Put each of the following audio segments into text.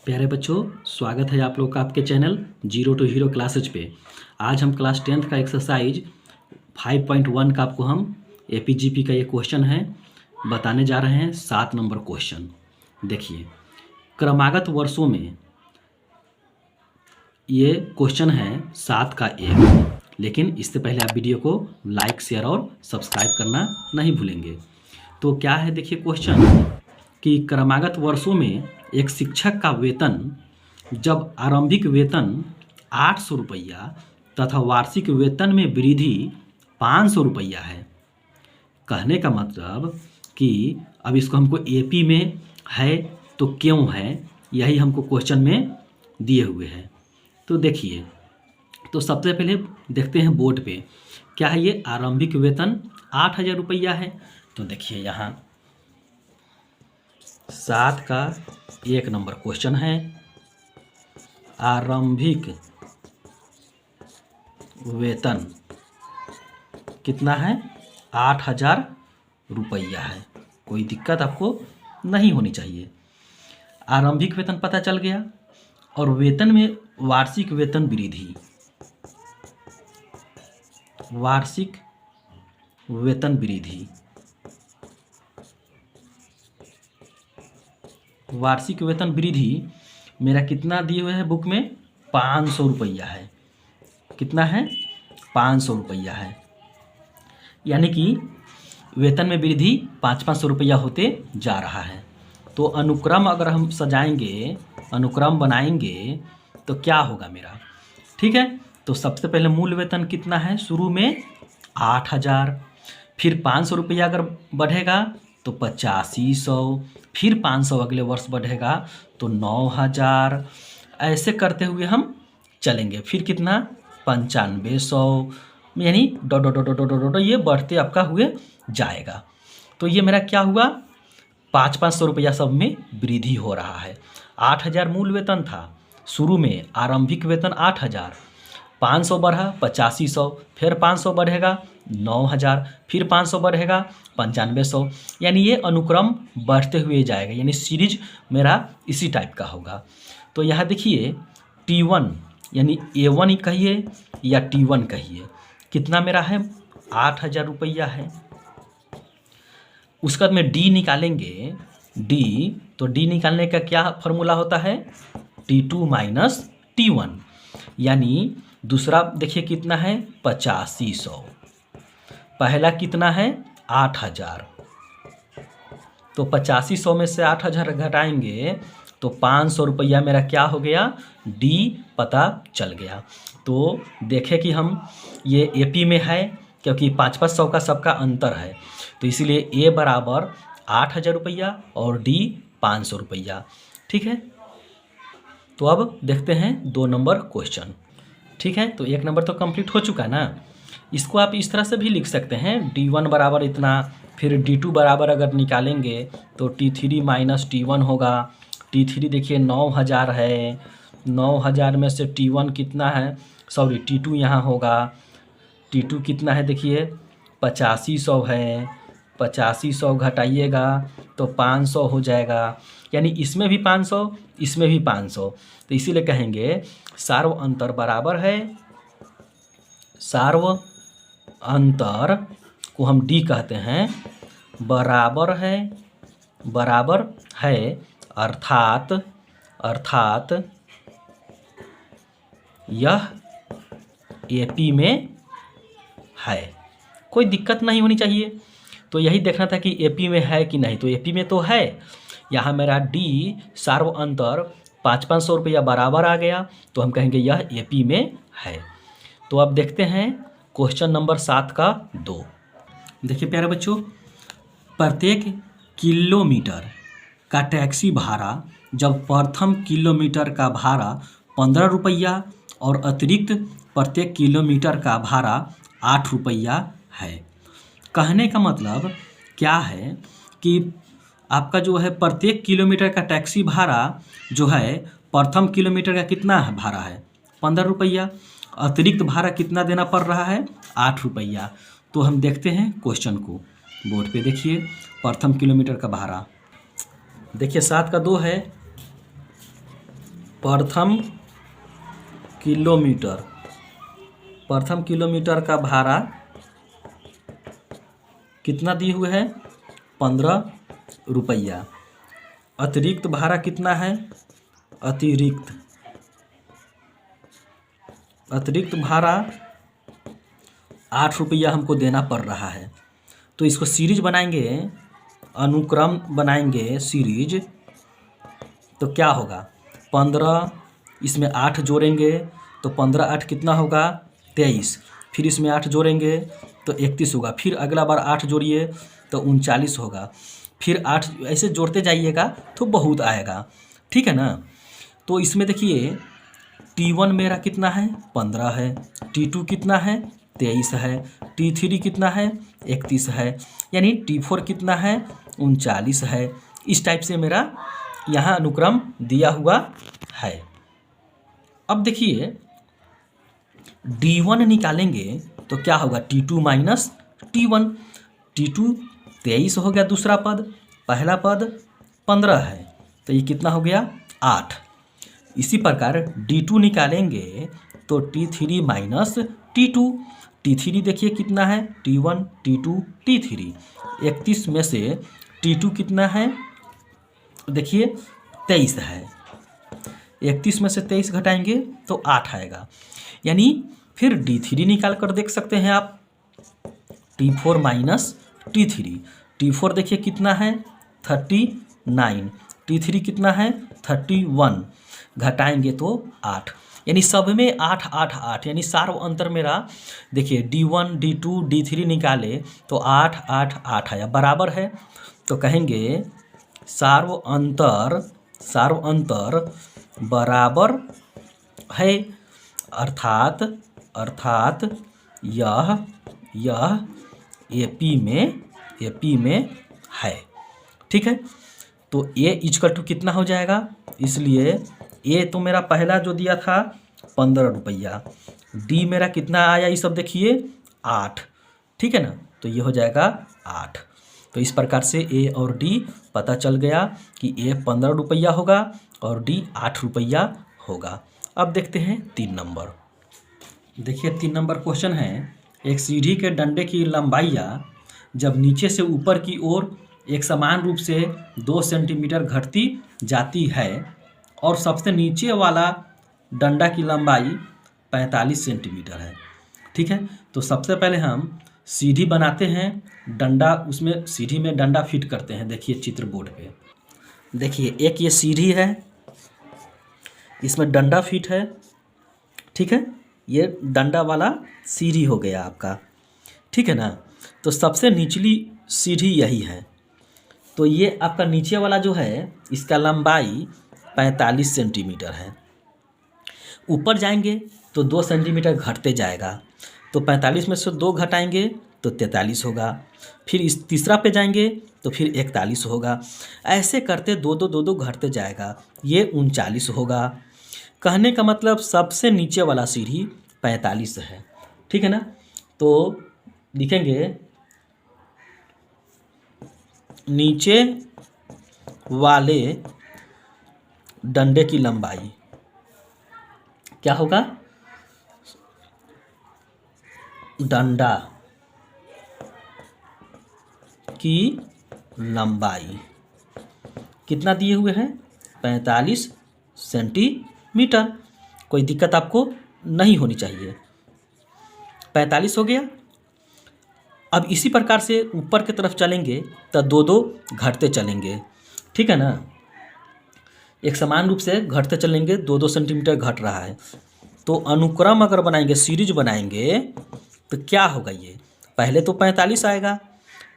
प्यारे बच्चों, स्वागत है आप लोग का आपके channel zero to hero classes पे। आज हम क्लास 10th का एक्सरसाइज 5.1 का आपको हम एपीजीपी का ये क्वेश्चन है बताने जा रहे हैं। 7 नंबर क्वेश्चन देखिए। क्रमागत वर्षों में ये क्वेश्चन है 7 का 1, लेकिन इससे पहले आप वीडियो को लाइक, शेयर और सब्सक्राइब करना नहीं भूलेंगे। तो क्या है देखिए क्वेश्चन कि क्रमागत वर्षों में एक शिक्षक का वेतन जब आरंभिक वेतन 800 रुपया तथा वार्षिक वेतन में वृद्धि 500 रुपया है। कहने का मतलब कि अब इसको हमको एपी में है तो क्यों है, यही हमको क्वेश्चन में दिए हुए हैं। तो देखिए, तो सबसे पहले देखते हैं बोर्ड पे क्या है। ये आरंभिक वेतन 8000 रुपया है। तो देखिए यहाँ 7 का 1 नंबर क्वेश्चन है। आरंभिक वेतन कितना है? 8000 रुपया है। कोई दिक्कत आपको नहीं होनी चाहिए। आरंभिक वेतन पता चल गया और वेतन में वार्षिक वेतन वृद्धि, वार्षिक वेतन वृद्धि, वार्षिक वेतन वृद्धि मेरा कितना दिए हुए है बुक में? 500 रुपया है। कितना है? 500 रुपया है। यानी कि वेतन में वृद्धि 500 रुपया होते जा रहा है। तो अनुक्रम अगर हम सजाएंगे, अनुक्रम बनाएंगे तो क्या होगा मेरा? ठीक है, तो सबसे पहले मूल वेतन कितना है? शुरू में 8000, फिर 500 रुपया अगर बढ़ेगा तो 8500, फिर 500 अगले वर्ष बढ़ेगा तो 9000। ऐसे करते हुए हम चलेंगे। फिर कितना? 9500, यानी dot dot dot dot dot ये बढ़ते आपका हुए जाएगा। तो ये मेरा क्या हुआ? 500 रुपया सब में वृद्धि हो रहा है। 8000 मूल वेतन था शुरू में, आरंभिक वेतन 8000, 500 बढ़ा 8500, फिर 500 बढ़ेगा 9000, फिर 500 बढ़ेगा 9500। यानी ये अनुक्रम बढ़ते हुए जाएगा, यानी सीरीज मेरा इसी टाइप का होगा। तो यहाँ देखिए T1 यानी A1 कहिए या T1 कहिए, कितना मेरा है? 8000 रुपया है। उसके बाद में D निकालेंगे, D, तो D निकालने का क्या फॉर्मूला होता है? T2 minus T1। यानी दूसरा देखिए कितना है? 8500। पहला कितना है? 8000। तो 8500 में से 8000 घटाएंगे तो 500 रुपया मेरा क्या हो गया? डी पता चल गया। तो देखें कि हम ये एपी में है क्योंकि 500 का सबका अंतर है, तो इसीलिए ए बराबर 8000 रुपया और डी 500 रुपया। ठीक है, तो अब देखते हैं 2 नंबर क्वेश्चन। ठीक है, तो 1 नंबर तो कंप्लीट हो चुका ना। इसको आप इस तरह से भी लिख सकते हैं, D1 बराबर इतना, फिर D2 बराबर अगर निकालेंगे तो T3 माइनस T1 होगा। T3 देखिए 9000 है, 9000 में से T1 कितना है? सॉरी T2 यहाँ होगा। T2 कितना है देखिए? 8500 है। 8500 घटाइएगा तो 500 हो जाएगा। यानी इसमें भी 500, इसमें भी 500। तो इसीलिए कहेंगे सार्व अंतर बराबर है, सार्व अंतर को हम डी कहते हैं, बराबर है, बराबर है, अर्थात अर्थात यह एपी में है। कोई दिक्कत नहीं होनी चाहिए। तो यही देखना था कि एपी में है कि नहीं। तो एपी में तो है। यहाँ मेरा डी सार्व अंतर 500 रुपया बराबर आ गया, तो हम कहेंगे यह एपी में है। तो अब देखते हैं क्वेश्चन नंबर 7 का 2। देखिए प्यारे बच्चों, प्रत्येक किलोमीटर का टैक्सी भाड़ा जब प्रथम किलोमीटर का भाड़ा 15 रुपया और अतिरिक्त प्रत्येक किलोमीटर का भाड़ा 8 रुपया है। कहने का मतलब क्या है कि आपका जो है प्रत्येक किलोमीटर का टैक्सी भाड़ा जो है प्रथम किलोमीटर का कितना है भाड़ा है? 15 रुपया। अतिरिक्त भाड़ा कितना देना पड़ रहा है? 8 रुपया। तो हम देखते हैं क्वेश्चन को। बोर्ड पे देखिए प्रथम किलोमीटर का भाड़ा। देखिए 7 का 2 है, प्रथम किलोमीटर का भाड़ा कितना दिए हुए है? 15 रुपया। अतिरिक्त भाड़ा कितना है? अतिरिक्त भाड़ा 8 रुपया हमको देना पड़ रहा है। तो इसको सीरीज बनाएंगे, अनुक्रम बनाएंगे सीरीज, तो क्या होगा? 15, इसमें 8 जोड़ेंगे तो 15 8 कितना होगा? 23। फिर इसमें 8 जोड़ेंगे तो 31 होगा। फिर अगला बार 8 जोड़िए तो 39 होगा। फिर 8 ऐसे जोड़ते जाइएगा तो बहुत आएगा, ठीक है ना। तो इसमें देखिए T1 मेरा कितना है? 15 है। T2 कितना है? 23 है। T3 कितना है? 31 है। यानी T4 कितना है? 39 है। इस टाइप से मेरा यहाँ अनुक्रम दिया हुआ है। अब देखिए D1 निकालेंगे तो क्या होगा? T2 minus T1। T2 23 हो गया दूसरा पद, पहला पद 15 है तो ये कितना हो गया? 8। इसी प्रकार D2 निकालेंगे तो T3 माइनस T2। T3 देखिए कितना है? T1 T2 T3। 31 में से T2 कितना है? देखिए 23 है। 31 में से 23 घटाएंगे तो 8 आएगा। यानी फिर D3 निकाल कर देख सकते हैं आप, T4 माइनस T3। T4 देखिए कितना है? 39। T3 कितना है? 31। घटाएंगे तो 8। यानी सब में 8 8 8, यानी सार्व अंतर मेरा देखिए D1 D2 D3 निकाले तो 8 8 8 आया, बराबर है। तो कहेंगे सार्व अंतर बराबर है, अर्थात यह AP में है, ठीक है। तो A इक्वल टू कितना हो जाएगा? इसलिए A तो मेरा पहला जो दिया था 15 रुपया, D मेरा कितना आया ये सब देखिए 8, ठीक है ना। तो ये हो जाएगा 8। तो इस प्रकार से A और D पता चल गया कि A 15 रुपया होगा और D 8 रुपया होगा। अब देखते हैं 3 नंबर। देखिए 3 नंबर क्वेश्चन है, एक सीढ़ी के डंडे की लंबाइयाँ जब नीचे से ऊपर की ओर एक समान रूप से 2 सेंटीमीटर घटती जाती है और सबसे नीचे वाला डंडा की लंबाई 45 सेंटीमीटर है, ठीक है। तो सबसे पहले हम सीढ़ी बनाते हैं, डंडा उसमें सीढ़ी में डंडा फिट करते हैं। देखिए चित्र बोर्ड पे, देखिए एक ये सीढ़ी है, इसमें डंडा फिट है, ठीक है। ये डंडा वाला सीढ़ी हो गया आपका, ठीक है ना। तो सबसे निचली सीढ़ी यही है, तो ये आपका नीचे वाला जो है इसका लंबाई 45 सेंटीमीटर है। ऊपर जाएंगे तो 2 सेंटीमीटर घटते जाएगा, तो 45 में से 2 घटाएंगे तो 43 होगा। फिर इस तीसरा पे जाएंगे तो फिर 41 होगा। ऐसे करते 2 घटते जाएगा, ये 39 होगा। कहने का मतलब सबसे नीचे वाला सीढ़ी 45 है, ठीक है ना। तो लिखेंगे नीचे वाले डंडे की लंबाई क्या होगा? डंडा की लंबाई कितना दिए हुए हैं? 45 सेंटीमीटर। कोई दिक्कत आपको नहीं होनी चाहिए। 45 हो गया। अब इसी प्रकार से ऊपर की तरफ चलेंगे तो 2 घटते चलेंगे, ठीक है ना। एक समान रूप से घटते चलेंगे, 2 सेंटीमीटर घट रहा है। तो अनुक्रम अगर बनाएंगे, सीरीज बनाएंगे तो क्या होगा? ये पहले तो 45 आएगा,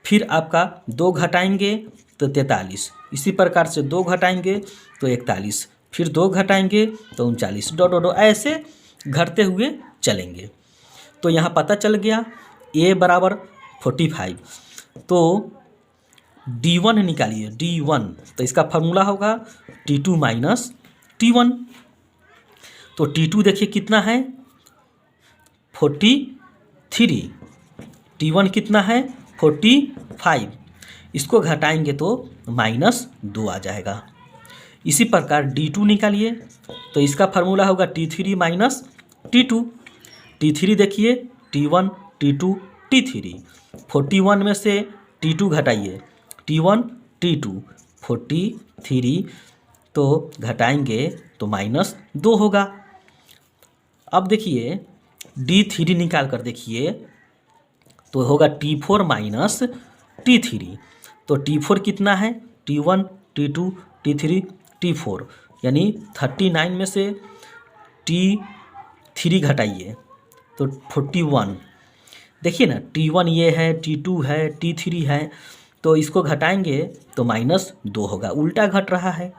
फिर आपका 2 घटाएंगे तो 43, इसी प्रकार से 2 घटाएंगे तो 41, फिर 2 घटाएंगे तो 39, डो ऐसे घटते हुए चलेंगे। तो यहाँ पता चल गया A बराबर 45। तो D1 निकालिए, D1 तो इसका फार्मूला होगा T2 माइनस T1। तो T2 देखिए कितना है? 43। T1 कितना है? 45। इसको घटाएंगे तो -2 आ जाएगा। इसी प्रकार D2 निकालिए तो इसका फार्मूला होगा T3 माइनस T2। T3 देखिए T1 T2 T3, 41 में से T2 घटाइए, T1 T2 43, तो घटाएंगे तो -2 होगा। अब देखिए D3 निकाल कर देखिए तो होगा T4 माइनस T3। तो T4 कितना है, T1 T2 T3 T4, यानी 39 में से T3 घटाइए तो 41। देखिए ना T1 ये है, T2 है, T3 है, तो इसको घटाएंगे तो -2 होगा, उल्टा घट रहा है।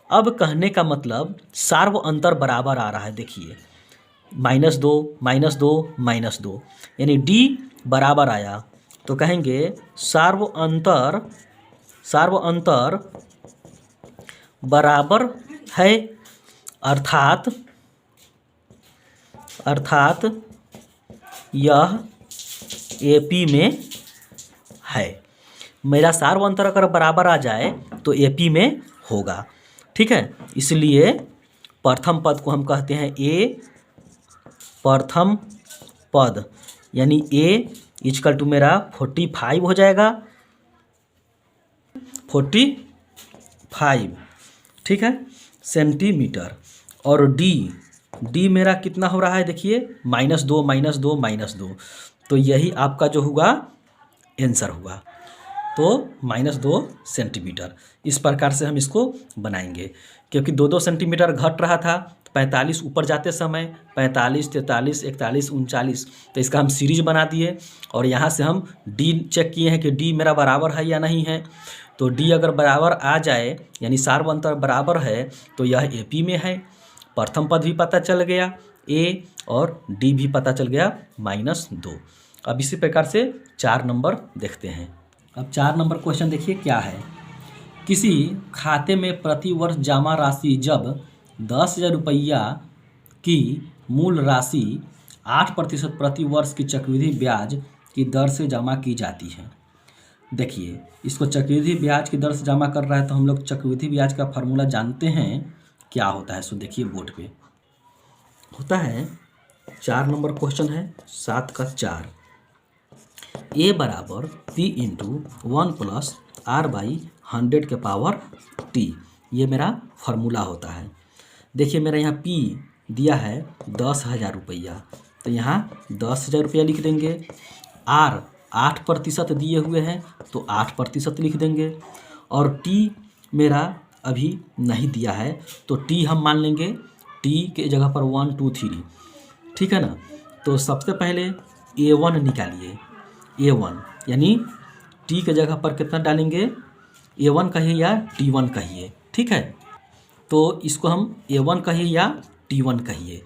अब कहने का मतलब सार्व अंतर बराबर आ रहा है। देखिए -2 -2 यानी D बराबर आया, तो कहेंगे सार्व अंतर बराबर है, अर्थात यह AP में है। मेरा सार्व अंतर अगर बराबर आ जाए तो AP में होगा, ठीक है। इसलिए प्रथम पद को हम कहते हैं A प्रथम पद, यानी A इक्वल टू मेरा 45 हो जाएगा, 45, ठीक है, सेंटीमीटर। और D मेरा कितना हो रहा है, देखिए -2, तो यही आपका जो हुआ आंसर हुआ, तो -2 सेंटीमीटर। इस प्रकार से हम इसको बनाएंगे, क्योंकि 2 सेंटीमीटर घट रहा था 45 ऊपर जाते समय, 45 43 41 39, तो इसका हम सीरीज बना दिए और यहाँ से हम D चेक किए हैं कि D मेरा बराबर है या नहीं है। तो D अगर बराबर आ जाए यानी सार्व अंतर बराबर है तो यह AP में है। प्रथम पद भी पता चल गया, A और D भी पता चल गया, -2। अब इसी प्रकार से 4 नंबर देखते हैं। अब 4 नंबर क्वेश्चन देखिए क्या है। किसी खाते में प्रति वर्ष जमा राशि जब 10,000 रुपया की मूल राशि 8% प्रति वर्ष की चक्रवृद्धि ब्याज की दर से जमा की जाती है। देखिए इसको चक्रवृद्धि ब्याज की दर से जमा कर रहा है, तो हम लोग चक्रवृद्धि ब्याज का फार्मूला जानते हैं क्या होता है। सो देखिए बोर्ड पे होता है, 4 नंबर क्वेश्चन है 7 का 4, A बराबर P इंटू 1 प्लस R/100 के पावर T, ये मेरा फार्मूला होता है। देखिए मेरा यहाँ P दिया है 10,000 रुपया, तो यहाँ 10,000 रुपया लिख देंगे। R 8% दिए हुए हैं तो 8% लिख देंगे, और T मेरा अभी नहीं दिया है तो T हम मान लेंगे, T के जगह पर 1 2 3, ठीक है ना। तो सबसे पहले A1 निकालिए, A1 यानी T के जगह पर कितना डालेंगे, A1 कहिए या T1 कहिए, ठीक है। तो इसको हम A1 कहिए या T1 कहिए,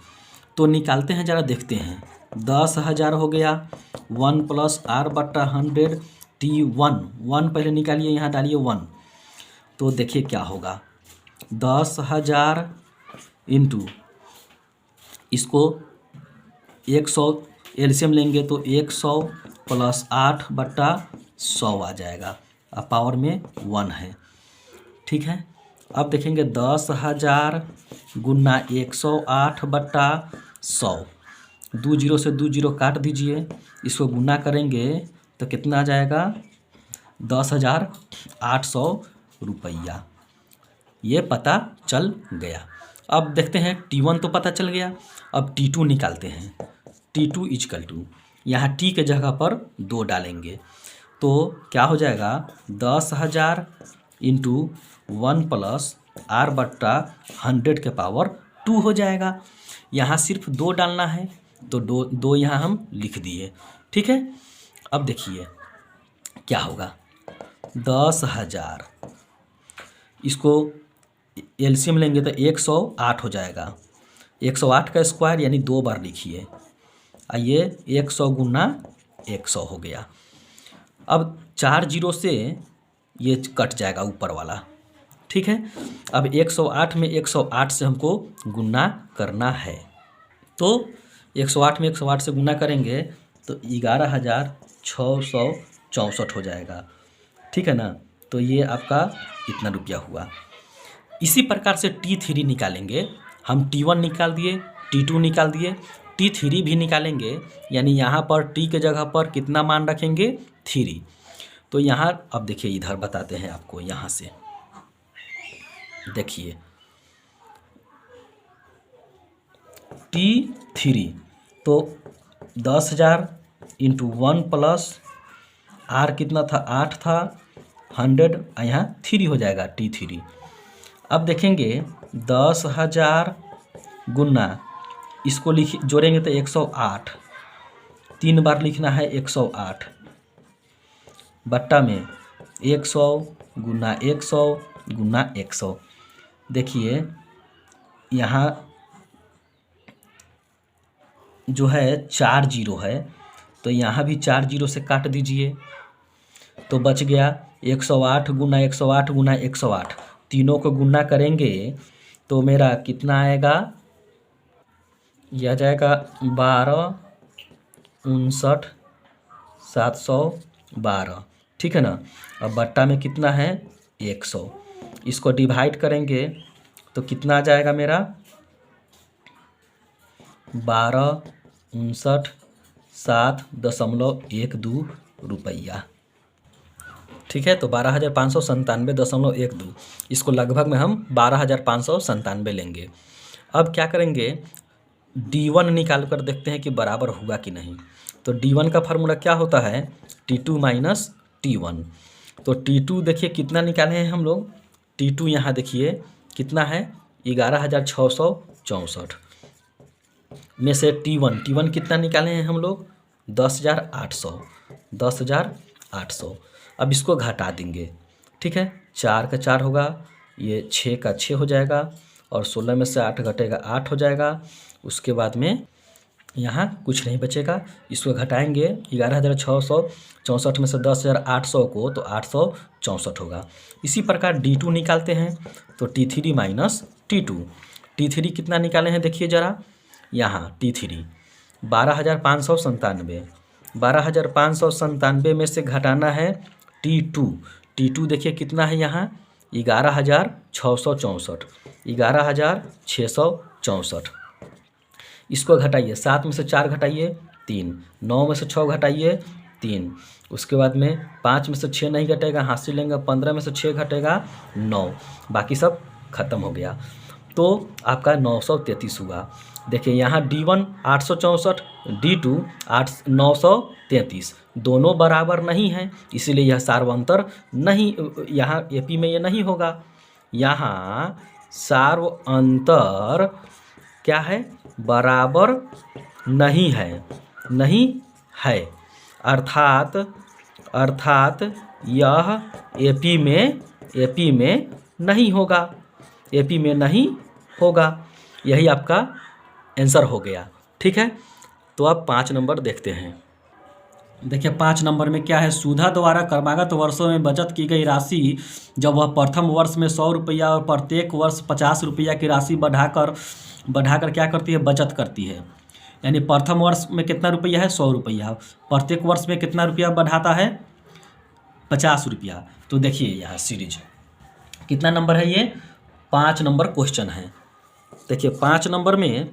तो निकालते हैं, ज़रा देखते हैं। 10,000 हो गया, 1 प्लस R/100 T1, 1 पहले निकालिए, यहाँ डालिए 1, तो देखिए क्या होगा। 10,000 इंटू इसको 100 एलसीएम लेंगे तो 100 प्लस 8/100 आ जाएगा, अब पावर में 1 है, ठीक है। अब देखेंगे 10,000 गुना 108/100, 2 जीरो से 2 जीरो काट दीजिए, इसको गुना करेंगे तो कितना आ जाएगा, 10,800 रुपया, ये पता चल गया। अब देखते हैं T1 तो पता चल गया, अब T2 निकालते हैं। T2 इक्वल टू यहाँ T के जगह पर 2 डालेंगे तो क्या हो जाएगा, 10,000 इंटू 1 प्लस R/100 के पावर 2 हो जाएगा। यहाँ सिर्फ 2 डालना है तो 2 यहाँ हम लिख दिए, ठीक है। अब देखिए क्या होगा, 10,000 इसको एलसीएम लेंगे तो 108 हो जाएगा, 108 का स्क्वायर यानी 2 बार लिखिए, आइए 100 गुना 100 हो गया। अब 4 जीरो से ये कट जाएगा ऊपर वाला, ठीक है। अब 108 में 108 से हमको गुना करना है, तो 108 में 108 से गुना करेंगे तो 11,664 हो जाएगा, ठीक है ना। तो ये आपका इतना रुपया हुआ। इसी प्रकार से T3 निकालेंगे। हम T1 निकाल दिए, T2 निकाल दिए, T3 भी निकालेंगे। यानी यहाँ पर T के जगह पर कितना मान रखेंगे? 3। तो यहाँ अब देखिए, इधर बताते हैं आपको। यहाँ से देखिए T3 तो 10,000 इंटू 1 प्लस R कितना था? 8 था, 100 यहाँ 3 हो जाएगा T3। अब देखेंगे 10,000 गुना इसको जोड़ेंगे तो 108, 3 बार लिखना है 108 बट्टा में 100 गुना 100 गुना 100। देखिए यहाँ जो है 4 जीरो है, तो यहाँ भी 4 जीरो से काट दीजिए तो बच गया 108 गुना 108 गुना 108। तीनों को गुना करेंगे तो मेरा कितना आएगा? यह जाएगा 12,59,712। ठीक है ना। अब बट्टा में कितना है? 100। इसको डिवाइड करेंगे तो कितना आ जाएगा मेरा? 12,59,712 रुपया। ठीक है, तो 12,597.12। इसको लगभग में हम 12,597 लेंगे। अब क्या करेंगे? D1 निकाल कर देखते हैं कि बराबर हुआ कि नहीं। तो D1 का फार्मूला क्या होता है? T2 minus T1। तो T2 देखिए कितना निकाले हैं हम लोग। T2 यहाँ देखिए कितना है? 11,664 में से T1 कितना निकाले हैं हम लोग? 10,800। अब इसको घटा देंगे। ठीक है, 4 का 4 होगा, ये 6 का 6 हो जाएगा, और 16 में से 8 घटेगा 8 हो जाएगा। उसके बाद में यहाँ कुछ नहीं बचेगा। इसको घटाएंगे 11,664 में से 10,800 को, तो 864 होगा। इसी प्रकार D2 निकालते हैं तो T3 माइनस T2। T3 कितना निकाले हैं देखिए ज़रा। यहाँ T3 12,597। 12,597 में से घटाना है T2 देखिए कितना है यहाँ? 11,664। 11,664। इसको घटाइए, 7 में से 4 घटाइए 3, 9 में से 6 घटाइए 3, उसके बाद में 5 में से 6 नहीं घटेगा, हाथ से लेंगे, 15 में से 6 घटेगा 9, बाकी सब खत्म हो गया। तो आपका 933 हुआ। देखिए यहाँ D1 864, D2 933, दोनों बराबर नहीं हैं, इसीलिए यह सार्वंतर नहीं, यहाँ AP में ये नहीं होगा। यहाँ सार्वंतर क्या है? बराबर नहीं है, नहीं है, अर्थात यह AP में नहीं होगा, AP में नहीं होगा। यही आपका आंसर हो गया। ठीक है, तो अब 5 नंबर देखते हैं। देखिए 5 नंबर में क्या है? सुधा द्वारा क्रमागत वर्षों में बचत की गई राशि जब वह प्रथम वर्ष में 100 रुपया और प्रत्येक वर्ष 50 रुपया की राशि बढ़ाकर क्या करती है? बचत करती है। यानी प्रथम वर्ष में कितना रुपया है? 100 रुपया। प्रत्येक वर्ष में कितना रुपया बढ़ाता है? 50 रुपया। तो देखिए यहाँ सीरीज कितना नंबर है? ये 5 नंबर क्वेश्चन है। देखिए 5 नंबर में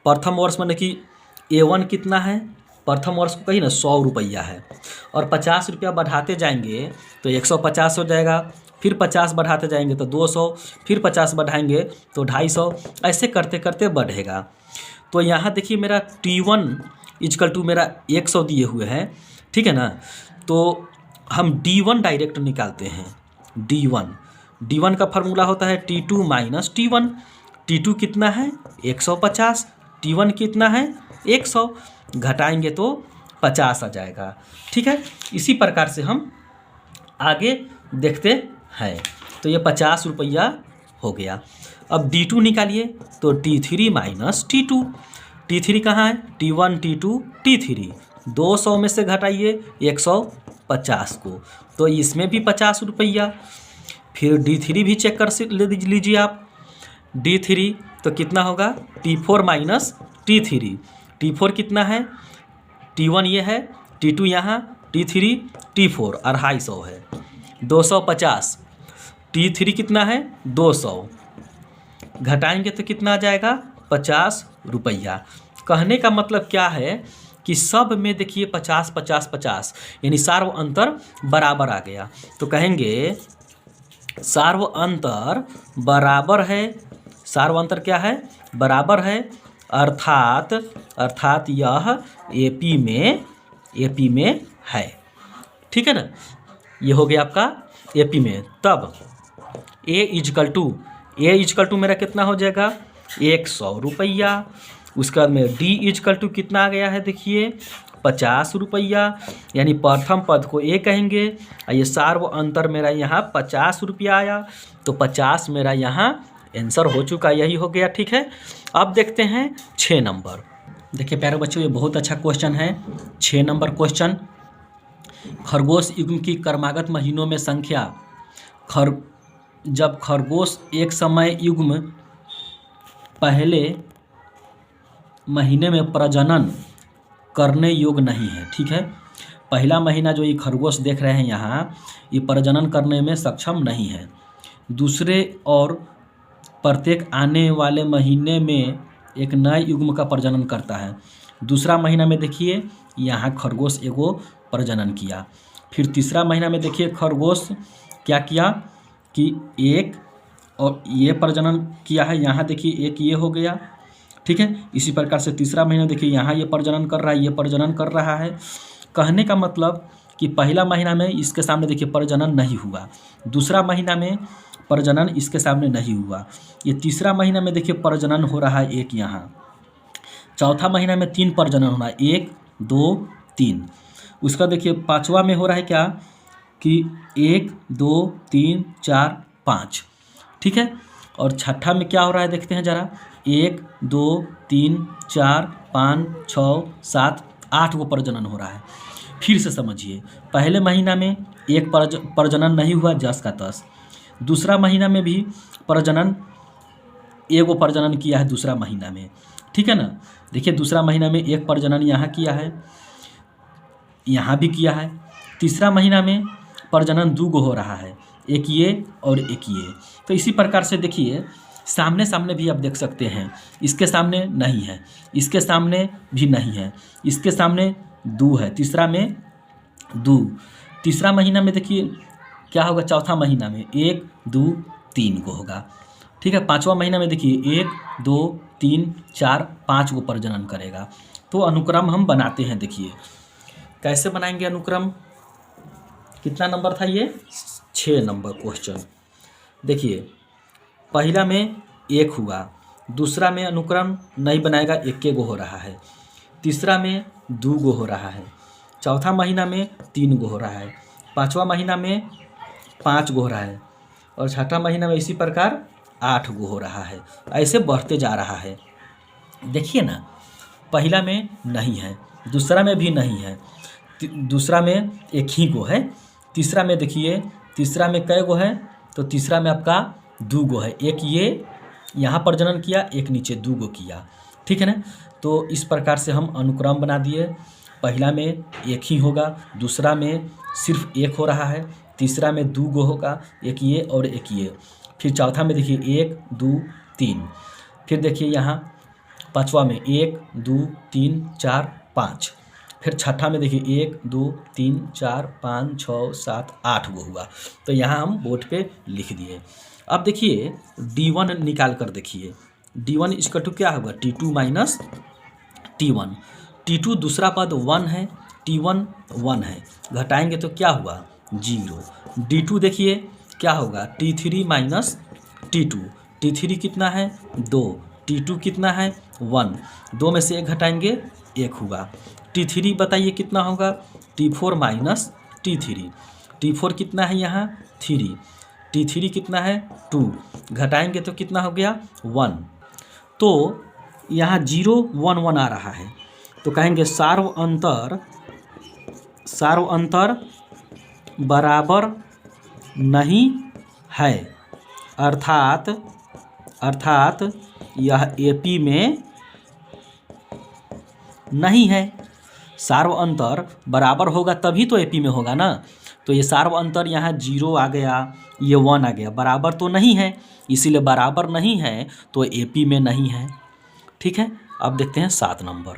प्रथम वर्ष में देखिए A1 कितना है? प्रथम वर्ष को कही ना 100 रुपया है, और 50 रुपया बढ़ाते जाएंगे तो 150 हो जाएगा, फिर 50 बढ़ाते जाएंगे तो 200, फिर 50 बढ़ाएंगे तो 250, ऐसे करते करते बढ़ेगा। तो यहाँ देखिए मेरा T1 इजकल टू मेरा 100 दिए हुए हैं। ठीक है ना। तो हम D1 डायरेक्ट निकालते हैं। D1 का फार्मूला होता है T2 माइनस T1। T2 कितना है? 150। T1 कितना है? 100। घटाएंगे तो 50 आ जाएगा। ठीक है, इसी प्रकार से हम आगे देखते हैं। तो ये 50 रुपया हो गया। अब D2 निकालिए तो T3 माइनस T2। T3 कहाँ है? T1 T2 T3। 200 में से घटाइए 150 को, तो इसमें भी 50 रुपया। फिर D3 भी चेक कर लीजिए आप। D3 तो कितना होगा? T4 minus T3। T4 कितना है? T1 ये है, T2 यहाँ, T3 T4 250 है, 250। T3 कितना है? 200। घटाएंगे तो कितना आ जाएगा 50 रुपया। कहने का मतलब क्या है कि सब में देखिए 50 50 50 यानी सार्व अंतर बराबर आ गया। तो कहेंगे सार्व अंतर बराबर है, सार्व अंतर क्या है बराबर है, अर्थात यह एपी में है। ठीक है ना, ये हो गया आपका एपी में। तब ए इजकल टू मेरा कितना हो जाएगा 100 रुपया। उसके बाद में डी इजकल टू कितना आ गया है देखिए 50 रुपया, यानी प्रथम पद को ए कहेंगे। ये सार्व अंतर मेरा यहाँ 50 रुपया आया, तो 50 मेरा यहाँ आंसर हो चुका, यही हो गया। ठीक है, अब देखते हैं 6 नंबर। देखिए प्यारे बच्चों, ये बहुत अच्छा क्वेश्चन है। 6 नंबर क्वेश्चन, खरगोश युग्म की क्रमागत महीनों में संख्या। जब खरगोश एक समय युग्म पहले महीने में प्रजनन करने योग्य नहीं है। ठीक है, पहला महीना जो ये खरगोश देख रहे हैं यहाँ, ये प्रजनन करने में सक्षम नहीं है। दूसरे और प्रत्येक आने वाले महीने में एक नए युग्म का प्रजनन करता है। दूसरा महीना में देखिए यहाँ खरगोश एगो प्रजनन किया। फिर तीसरा महीना में देखिए खरगोश क्या किया कि एक और ये प्रजनन किया है, यहाँ देखिए एक ये हो गया। ठीक है, इसी प्रकार से तीसरा महीना देखिए यहाँ ये प्रजनन कर रहा है, ये प्रजनन कर रहा है। कहने का मतलब कि पहला महीना में इसके सामने देखिए प्रजनन नहीं हुआ, दूसरा महीना में प्रजनन इसके सामने नहीं हुआ, ये तीसरा महीना में देखिए प्रजनन हो रहा है एक यहाँ, चौथा महीना में 3 प्रजनन होना है, 1 2 3। उसका देखिए पाँचवा में हो रहा है क्या कि 1 2 3 4 5। ठीक है, और छठा में क्या हो रहा है देखते हैं ज़रा, 1 2 3 4 5 6 7 8 को प्रजनन हो रहा है। फिर से समझिए, पहले महीना में एक प्रजनन नहीं हुआ 10 का 10, दूसरा महीना में भी प्रजनन एगो प्रजनन किया है दूसरा महीना में। ठीक है ना, देखिए दूसरा महीना में एक प्रजनन यहाँ किया है, यहाँ भी किया है। तीसरा महीना में प्रजनन 2 गो हो रहा है, एक ये और एक ये। तो इसी प्रकार से देखिए सामने सामने भी आप देख सकते हैं, इसके सामने नहीं है, इसके सामने भी नहीं है, इसके सामने 2 है, तीसरा में 2। तीसरा महीना में देखिए क्या होगा, चौथा महीना में 1 2 3 को होगा। ठीक है, पाँचवा महीना में देखिए 1 2 3 4 5 को प्रजनन करेगा। तो अनुक्रम हम बनाते हैं, देखिए कैसे बनाएंगे अनुक्रम। कितना नंबर था ये 6 नंबर क्वेश्चन। देखिए पहला में 1 हुआ, दूसरा में अनुक्रम नहीं बनाएगा, 1 गो हो रहा है, तीसरा में 2 गो हो रहा है, चौथा महीना में 3 गो हो रहा है, पाँचवा महीना में 5 गो हो रहा है, और छठा महीना में इसी प्रकार 8 गो हो रहा है। ऐसे बढ़ते जा रहा है। देखिए ना, पहला में नहीं है, दूसरा में भी नहीं है, दूसरा में 1 ही गो है, तीसरा में देखिए तीसरा में कै गो है, तो तीसरा में आपका 2 गो है, एक ये यहाँ प्रजनन किया, एक नीचे 2 गो किया। ठीक है ना, तो इस प्रकार से हम अनुक्रम बना दिए। पहला में 1 ही होगा, दूसरा में सिर्फ 1 हो रहा है, तीसरा में 2 गो होगा, एक ये और एक ये। फिर चौथा में देखिए 1 2 3, फिर देखिए यहाँ पाँचवा में 1 2 3 4 5, फिर छठा में देखिए 1 2 3 4 5 6 7 8 गो हुआ। तो यहाँ हम बोर्ड पे लिख दिए। अब देखिए D1 निकाल कर देखिए, D1 इसका टू क्या होगा, T2 माइनस T1। T2 दूसरा पद 1 है, T1 1 है, घटाएंगे तो क्या हुआ 0। D2 देखिए क्या होगा, T3 माइनस T2, T3 कितना है 2, T2 कितना है 1, 2 में से 1 घटाएंगे 1 हुआ। T3 बताइए कितना होगा, T4 माइनस T3, T4 कितना है यहाँ 3, T3 कितना है 2, घटाएंगे तो कितना हो गया 1। तो यहाँ 0 1 1 आ रहा है, तो कहेंगे सार्व अंतर बराबर नहीं है, अर्थात यह एपी में नहीं है। सार्व अंतर बराबर होगा तभी तो एपी में होगा ना। तो ये सार्व अंतर यहाँ 0 आ गया, ये 1 आ गया, बराबर तो नहीं है, इसीलिए बराबर नहीं है तो एपी में नहीं है। ठीक है, अब देखते हैं 7 नंबर।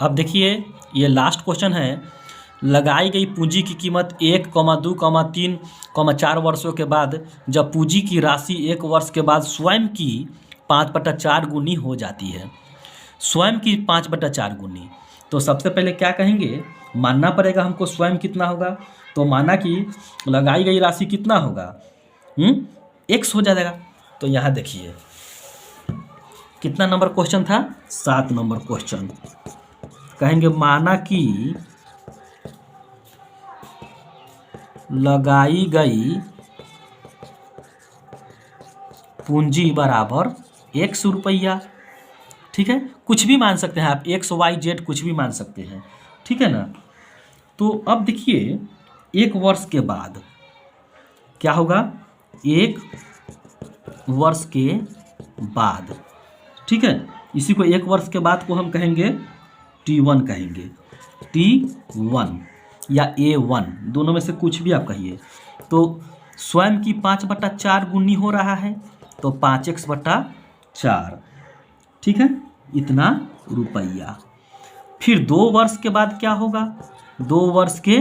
अब देखिए ये लास्ट क्वेश्चन है, लगाई गई पूंजी की कीमत 1, 2, 3, 4 वर्षों के बाद जब पूंजी की राशि 1 वर्ष के बाद स्वयं की 5/4 गुनी हो जाती है, स्वयं की 5/4 गुनी, तो सबसे पहले क्या कहेंगे, मानना पड़ेगा हमको स्वयं कितना होगा, तो माना कि लगाई गई राशि कितना होगा, x हो जाएगा। तो यहाँ देखिए कितना नंबर क्वेश्चन था, 7 नंबर क्वेश्चन। कहेंगे माना कि लगाई गई पूंजी बराबर x रुपया। ठीक है, कुछ भी मान सकते हैं आप, x, y, z कुछ भी मान सकते हैं। ठीक है ना। तो अब देखिए 1 वर्ष के बाद क्या होगा, 1 वर्ष के बाद, ठीक है, इसी को 1 वर्ष के बाद को हम कहेंगे T1 कहेंगे, T1 या A1, दोनों में से कुछ भी आप कहिए। तो स्वयं की 5/4 गुनी हो रहा है, तो 5x/4, ठीक है, इतना रुपया। फिर 2 वर्ष के बाद क्या होगा, 2 वर्ष के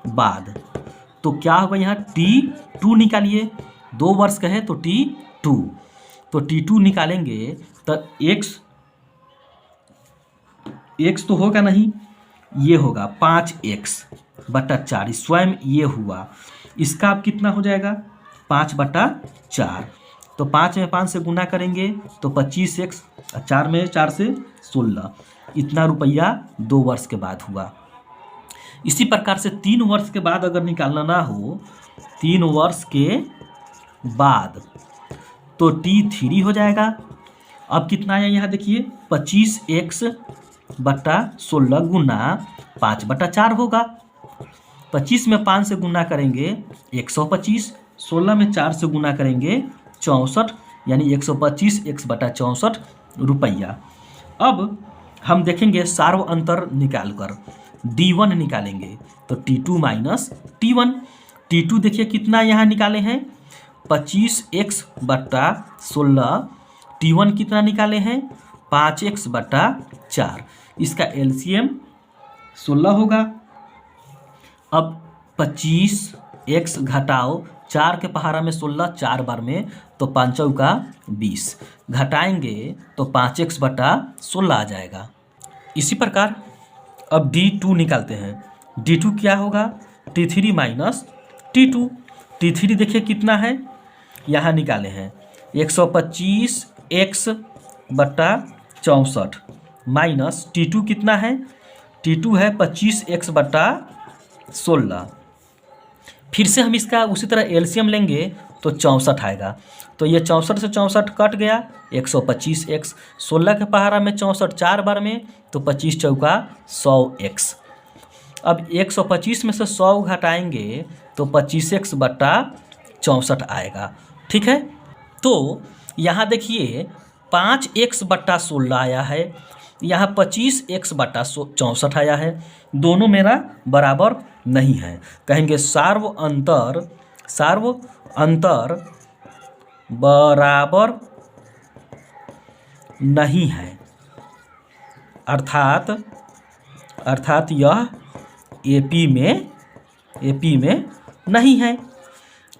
बाद तो क्या होगा, यहाँ T2 निकालिए, 2 वर्ष का है तो T2, तो T2 निकालेंगे तो x तो होगा नहीं, ये होगा 5x/4, स्वयं ये हुआ, इसका अब कितना हो जाएगा 5/4, तो 5 में 5 से गुना करेंगे तो 25x, 4 में 4 से 16, इतना रुपया 2 वर्ष के बाद हुआ। इसी प्रकार से 3 वर्ष के बाद अगर निकालना ना हो, 3 वर्ष के बाद तो T3 हो जाएगा। अब कितना आया यहाँ देखिए, 25x/16 गुना 5/4 होगा, 25 में 5 से गुना करेंगे 125, 16 में 4 से गुना करेंगे 64, यानी 125x/64 रुपया। अब हम देखेंगे सार्व अंतर निकाल कर D1 निकालेंगे, तो T2 माइनस T1, T2 देखिए कितना यहाँ निकाले हैं 25x/16, T1 कितना निकाले हैं 5x/4, इसका LCM 16 होगा। अब 25x घटाओ 4 के पहाड़ा में 16, 4 बार में, तो 5 चौका 20, घटाएंगे तो 5x/16 आ जाएगा। इसी प्रकार अब D2 निकालते हैं, D2 क्या होगा, T3 माइनस T2, T3 देखिए कितना है, यहाँ निकाले हैं 125x/64 माइनस T2 कितना है, T2 है 25x/16। फिर से हम इसका उसी तरह एलसीएम लेंगे तो 64 आएगा, तो ये 64 से 64 कट गया, 125x, 16 के पहाड़ा में 64 4 बार में, तो 25 चौका 100x। अब 125 में से 100 घटाएंगे तो 25x/64 आएगा। ठीक है, तो यहाँ देखिए 5x/16 आया है, यहाँ 25x/64 आया है, दोनों मेरा बराबर नहीं है। कहेंगे सार्व अंतर बराबर नहीं है, अर्थात यह एपी में नहीं है।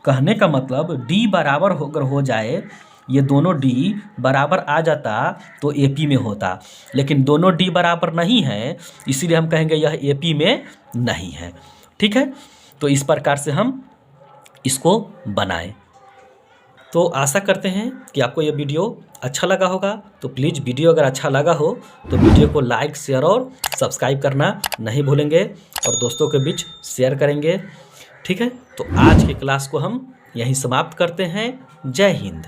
कहने का मतलब डी बराबर अगर हो जाए, ये दोनों डी बराबर आ जाता तो एपी में होता, लेकिन दोनों डी बराबर नहीं है, इसीलिए हम कहेंगे यह एपी में नहीं है। ठीक है, तो इस प्रकार से हम इसको बनाएं। तो आशा करते हैं कि आपको यह वीडियो अच्छा लगा होगा। तो प्लीज़ वीडियो अगर अच्छा लगा हो तो वीडियो को लाइक, शेयर और सब्सक्राइब करना नहीं भूलेंगे, और दोस्तों के बीच शेयर करेंगे। ठीक है, तो आज की क्लास को हम यहीं समाप्त करते हैं। जय हिंद।